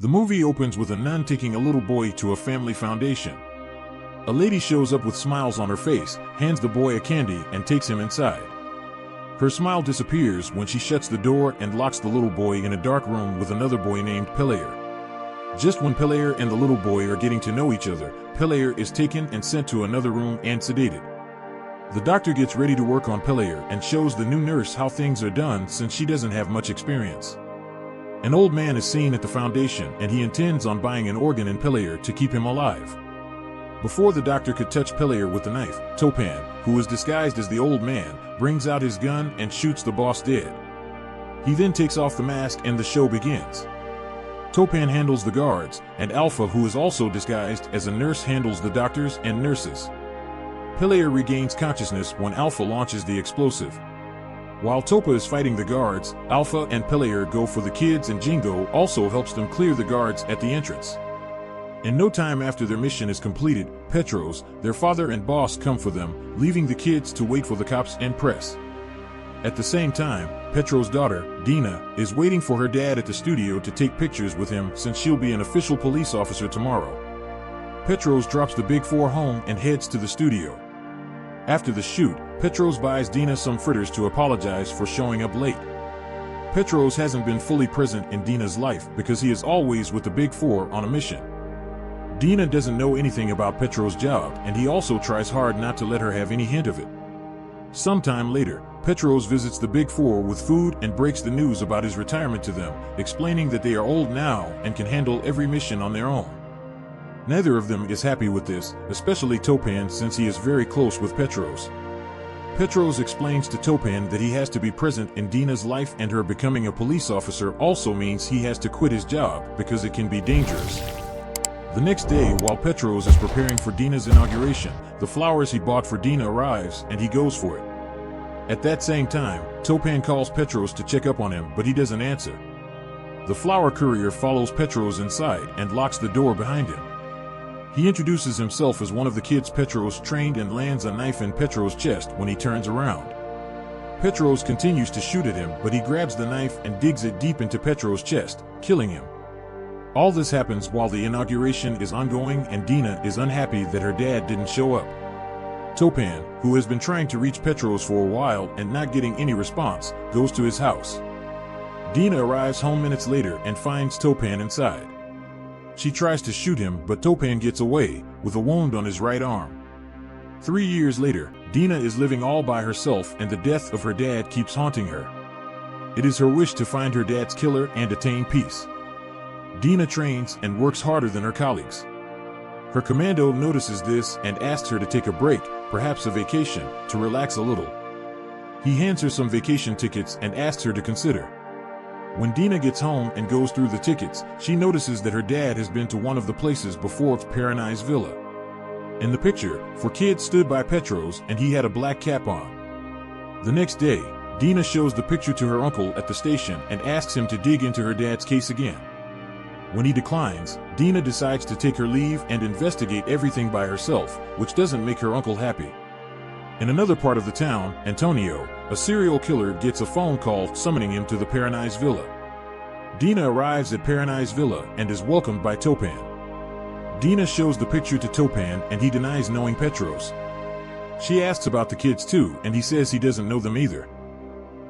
The movie opens with a nun taking a little boy to a family foundation. A lady shows up with smiles on her face, hands the boy a candy, and takes him inside. Her smile disappears when she shuts the door and locks the little boy in a dark room with another boy named Pelayer. Just when Pelayer and the little boy are getting to know each other, Pelayer is taken and sent to another room and sedated. The doctor gets ready to work on Pelayer and shows the new nurse how things are done since she doesn't have much experience. An old man is seen at the foundation and he intends on buying an organ in Pelayer to keep him alive. Before the doctor could touch Pelayer with the knife, Topan, who is disguised as the old man, brings out his gun and shoots the boss dead. He then takes off the mask and the show begins. Topan handles the guards, and Alpha, who is also disguised as a nurse, handles the doctors and nurses. Pelayer regains consciousness when Alpha launches the explosive. While Topa is fighting the guards, Alpha and Pelayer go for the kids, and Jingo also helps them clear the guards at the entrance. In no time after their mission is completed, Petros, their father and boss, come for them, leaving the kids to wait for the cops and press. At the same time, Petros' daughter, Dina, is waiting for her dad at the studio to take pictures with him since she'll be an official police officer tomorrow. Petros drops the Big Four home and heads to the studio. After the shoot, Petros buys Dina some fritters to apologize for showing up late. Petros hasn't been fully present in Dina's life because he is always with the Big Four on a mission. Dina doesn't know anything about Petros' job, and he also tries hard not to let her have any hint of it. Sometime later, Petros visits the Big Four with food and breaks the news about his retirement to them, explaining that they are old now and can handle every mission on their own. Neither of them is happy with this, especially Topan, since he is very close with Petros. Petros explains to Topan that he has to be present in Dina's life, and her becoming a police officer also means he has to quit his job because it can be dangerous. The next day, while Petros is preparing for Dina's inauguration, the flowers he bought for Dina arrives and he goes for it. At that same time, Topan calls Petros to check up on him, but he doesn't answer. The flower courier follows Petros inside and locks the door behind him. He introduces himself as one of the kids Petros trained and lands a knife in Petros' chest when he turns around. Petros continues to shoot at him, but he grabs the knife and digs it deep into Petros' chest, killing him. All this happens while the inauguration is ongoing, and Dina is unhappy that her dad didn't show up. Topan, who has been trying to reach Petros for a while and not getting any response, goes to his house. Dina arrives home minutes later and finds Topan inside. She tries to shoot him, but Topan gets away, with a wound on his right arm. 3 years later, Dina is living all by herself, and the death of her dad keeps haunting her. It is her wish to find her dad's killer and attain peace. Dina trains and works harder than her colleagues. Her commando notices this and asks her to take a break, perhaps a vacation, to relax a little. He hands her some vacation tickets and asks her to consider. When Dina gets home and goes through the tickets, she notices that her dad has been to one of the places before, Paradise Villa. In the picture, 4 kids stood by Petros and he had a black cap on. The next day, Dina shows the picture to her uncle at the station and asks him to dig into her dad's case again. When he declines, Dina decides to take her leave and investigate everything by herself, which doesn't make her uncle happy. In another part of the town, Antonio, a serial killer, gets a phone call summoning him to the Paradise Villa. Dina arrives at Paradise Villa and is welcomed by Topan. Dina shows the picture to Topan and he denies knowing Petros. She asks about the kids too, and he says he doesn't know them either.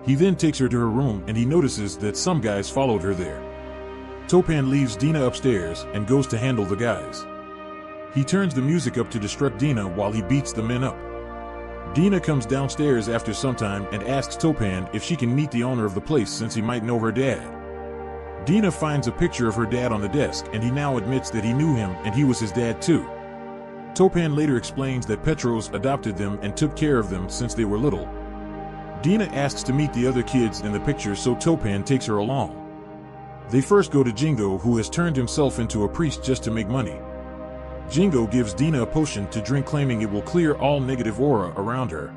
He then takes her to her room and he notices that some guys followed her there. Topan leaves Dina upstairs and goes to handle the guys. He turns the music up to distract Dina while he beats the men up. Dina comes downstairs after some time and asks Topan if she can meet the owner of the place since he might know her dad. Dina finds a picture of her dad on the desk and he now admits that he knew him and he was his dad too. Topan later explains that Petros adopted them and took care of them since they were little. Dina asks to meet the other kids in the picture, so Topan takes her along. They first go to Jingo, who has turned himself into a priest just to make money. Jingo gives Dina a potion to drink, claiming it will clear all negative aura around her.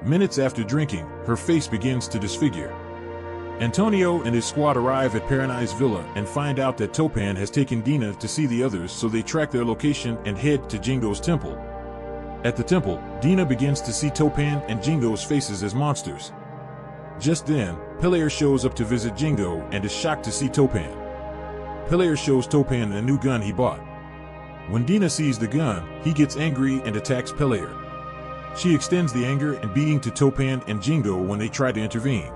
Minutes after drinking, her face begins to disfigure. Antonio and his squad arrive at Paradise Villa and find out that Topan has taken Dina to see the others, so they track their location and head to Jingo's temple. At the temple, Dina begins to see Topan and Jingo's faces as monsters. Just then, Pelayer shows up to visit Jingo and is shocked to see Topan. Pelayer shows Topan a new gun he bought. When Dina sees the gun, he gets angry and attacks Pelayer. She extends the anger and beating to Topan and Jingo when they try to intervene.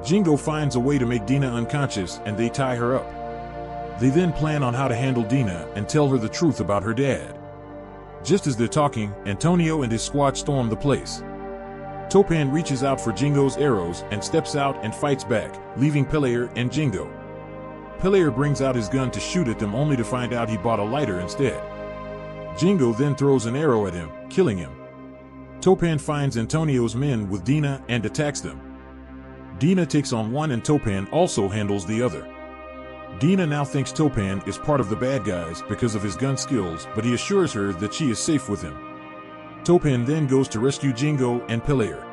Jingo finds a way to make Dina unconscious and they tie her up. They then plan on how to handle Dina and tell her the truth about her dad. Just as they're talking, Antonio and his squad storm the place. Topan reaches out for Jingo's arrows and steps out and fights back, leaving Pelayer and Jingo. Pelayer brings out his gun to shoot at them only to find out he bought a lighter instead. Jingo then throws an arrow at him, killing him. Topan finds Antonio's men with Dina and attacks them. Dina takes on one and Topan also handles the other. Dina now thinks Topan is part of the bad guys because of his gun skills, but he assures her that she is safe with him. Topan then goes to rescue Jingo and Pelayer.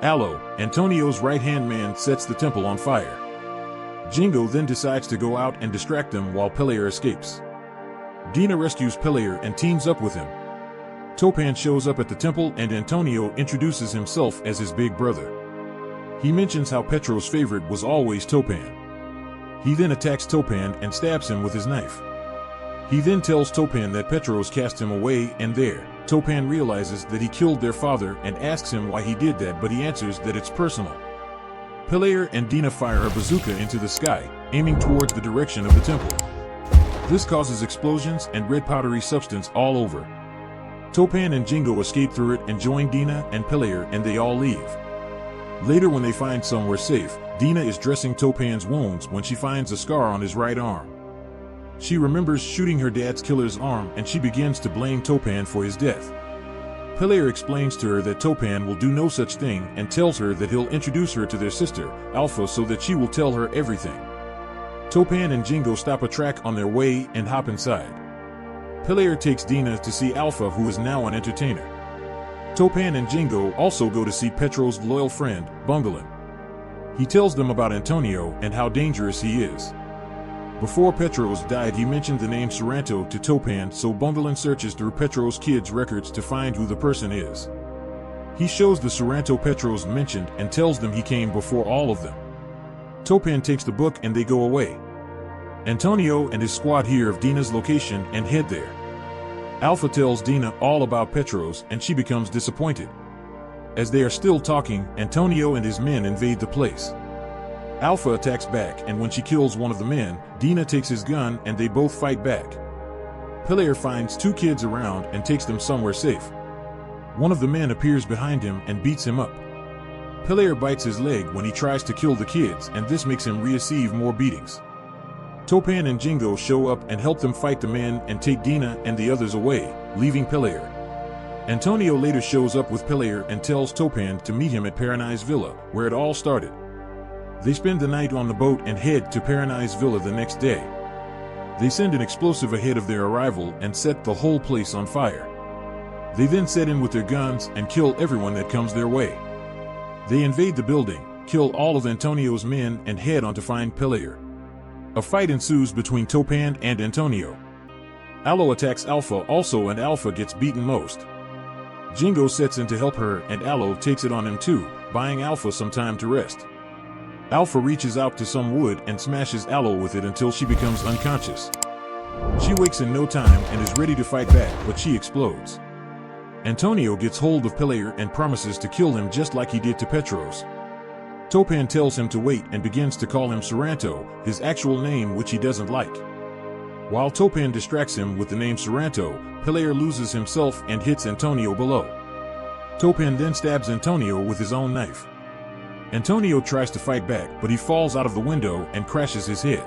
Aloe, Antonio's right-hand man, sets the temple on fire. Jingo then decides to go out and distract them while Pelayer escapes. Dina rescues Pelayer and teams up with him. Topan shows up at the temple and Antonio introduces himself as his big brother. He mentions how Petro's favorite was always Topan. He then attacks Topan and stabs him with his knife. He then tells Topan that Petros cast him away, and there, Topan realizes that he killed their father and asks him why he did that, but he answers that it's personal. Pelayer and Dina fire a bazooka into the sky, aiming towards the direction of the temple. This causes explosions and red powdery substance all over. Topan and Jingo escape through it and join Dina and Pelayer, and they all leave. Later, when they find somewhere safe, Dina is dressing Topan's wounds when she finds a scar on his right arm. She remembers shooting her dad's killer's arm and she begins to blame Topan for his death. Pelayer explains to her that Topan will do no such thing and tells her that he'll introduce her to their sister, Alpha, so that she will tell her everything. Topan and Jingo stop a track on their way and hop inside. Pelayer takes Dina to see Alpha, who is now an entertainer. Topan and Jingo also go to see Petro's loyal friend, Bungalin. He tells them about Antonio and how dangerous he is. Before Petros died, he mentioned the name Saranto to Topan, so Bungalin searches through Petros' kids' records to find who the person is. He shows the Saranto Petros mentioned and tells them he came before all of them. Topan takes the book and they go away. Antonio and his squad hear of Dina's location and head there. Alpha tells Dina all about Petros and she becomes disappointed. As they are still talking, Antonio and his men invade the place. Alpha attacks back, and when she kills one of the men, Dina takes his gun and they both fight back. Pelayer finds two kids around and takes them somewhere safe. One of the men appears behind him and beats him up. Pelayer bites his leg when he tries to kill the kids, and this makes him receive more beatings. Topan and Jingo show up and help them fight the men and take Dina and the others away, leaving Pelayer. Antonio later shows up with Pelayer and tells Topan to meet him at Paradise Villa, where it all started. They spend the night on the boat and head to Paradise Villa the next day. They send an explosive ahead of their arrival and set the whole place on fire. They then set in with their guns and kill everyone that comes their way. They invade the building, kill all of Antonio's men, and head on to find Pelayer. A fight ensues between Topan and Antonio. Aloe attacks Alpha also, and Alpha gets beaten most. Jingo sets in to help her, and Aloe takes it on him too, buying Alpha some time to rest. Alpha reaches out to some wood and smashes Aloe with it until she becomes unconscious. She wakes in no time and is ready to fight back, but she explodes. Antonio gets hold of Pelayer and promises to kill him just like he did to Petros. Topan tells him to wait and begins to call him Saranto, his actual name, which he doesn't like. While Topan distracts him with the name Saranto, Pelayer loses himself and hits Antonio below. Topan then stabs Antonio with his own knife. Antonio tries to fight back, but he falls out of the window and crashes his head.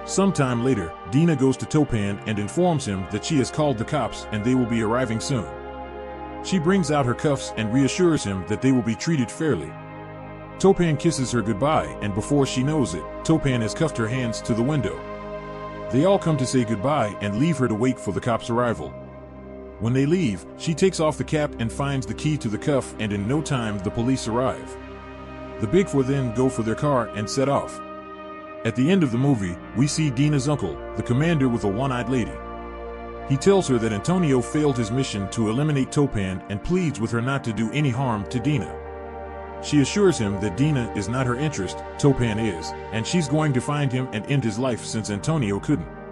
Sometime later, Dina goes to Topan and informs him that she has called the cops and they will be arriving soon. She brings out her cuffs and reassures him that they will be treated fairly. Topan kisses her goodbye, and before she knows it, Topan has cuffed her hands to the window. They all come to say goodbye and leave her to wait for the cops' arrival. When they leave, she takes off the cap and finds the key to the cuff, and in no time the police arrive. The Big Four then go for their car and set off. At the end of the movie, we see Dina's uncle, the commander with a one-eyed lady. He tells her that Antonio failed his mission to eliminate Topan and pleads with her not to do any harm to Dina. She assures him that Dina is not her interest, Topan is, and she's going to find him and end his life since Antonio couldn't.